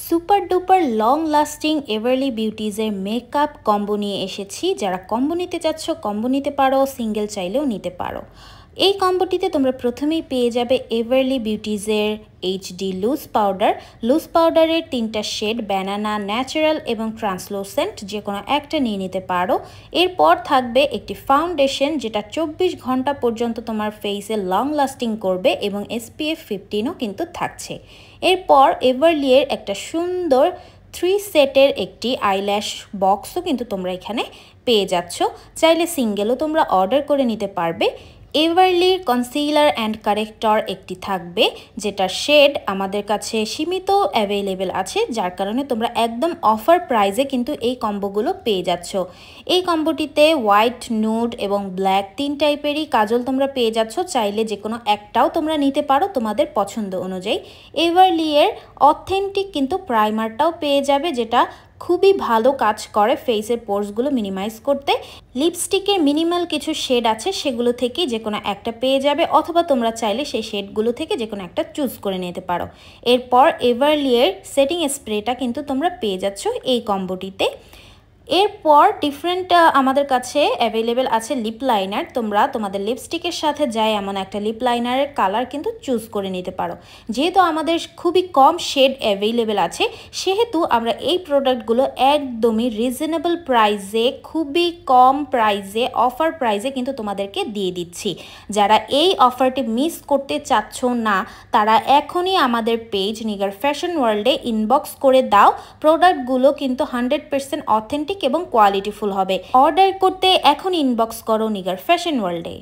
Super duper long lasting everly বিউটিজের makeup combo নিয়ে এসেছি। যারা কম্বো নিতে চাচ্ছ কম্বো নিতে পারো, সিঙ্গেল চাইলেও নিতে পারো। এই কম্বোটিতে তোমরা প্রথমেই পেয়ে যাবে এভারলি বিউটিজের এইচডি লুজ পাউডারের 3টা শেড, ব্যানানা, ন্যাচারাল এবং ট্রান্সলুসেন্ট, যে কোনো একটা নিয়ে নিতে পারো। এরপর থাকবে একটি ফাউন্ডেশন যেটা 24 ঘন্টা পর্যন্ত তোমার ফেসে লং লাস্টিং করবে এবং SPF 15ও কিন্তু থাকছে। এরপর এভারলি এর একটা সুন্দর 3 সেটের একটি আইল্যাশ বক্সও কিন্তু তোমরা এখানে পেয়ে যাচ্ছ। চাইলে সিঙ্গেলও তোমরা অর্ডার করে নিতে পারবে। এভারলির কনসিলার অ্যান্ড কারেক্টর একটি থাকবে, যেটার শেড আমাদের কাছে সীমিত অ্যাভেলেবেল আছে, যার কারণে তোমরা একদম অফার প্রাইসে কিন্তু এই কম্বোগুলো পেয়ে যাচ্ছ। এই কম্বোটিতে হোয়াইট, নুড এবং ব্ল্যাক 3 টাইপেরই কাজল তোমরা পেয়ে যাচ্ছ। চাইলে যে কোনো একটাও তোমরা নিতে পারো তোমাদের পছন্দ অনুযায়ী। এভারলি এর অথেন্টিক কিন্তু প্রাইমারটাও পেয়ে যাবে, যেটা খুবই ভালো কাজ করে ফেসের পোরসগুলো মিনিমাইজ করতে। লিপস্টিকের মিনিমাল কিছু শেড আছে, সেগুলো থেকে যে কোনো একটা পেয়ে যাবে, অথবা তোমরা চাইলে সেই শেডগুলো থেকে যে কোনো একটা চুজ করে নিতে পারো। এরপর এভারলি এর সেটিং স্প্রেটা কিন্তু তোমরা পেয়ে যাচ্ছ এই কম্বোটিতে। এরপর ডিফারেন্ট আমাদের কাছে অ্যাভেলেবেল আছে লিপ লাইনার। তোমরা তোমাদের লিপস্টিকের সাথে যায় এমন একটা লিপ লাইনারের কালার কিন্তু চুজ করে নিতে পারো। যেহেতু আমাদের খুবই কম শেড অ্যাভেলেবেল আছে, সেহেতু আমরা এই প্রোডাক্টগুলো একদমই রিজনেবল প্রাইসে, খুবই কম প্রাইসে, অফার প্রাইসে কিন্তু তোমাদেরকে দিয়ে দিচ্ছি। যারা এই অফারটি মিস করতে চাচ্ছ না, তারা এখনই আমাদের পেজ নিগার ফ্যাশন ওয়ার্ল্ডে ইনবক্স করে দাও। প্রোডাক্টগুলো কিন্তু 100% অথেন্টিক এবং কোয়ালিটিফুল হবে। অর্ডার করতে এখন ইনবক্স করো নিগার ফ্যাশন ওয়ার্ল্ডে।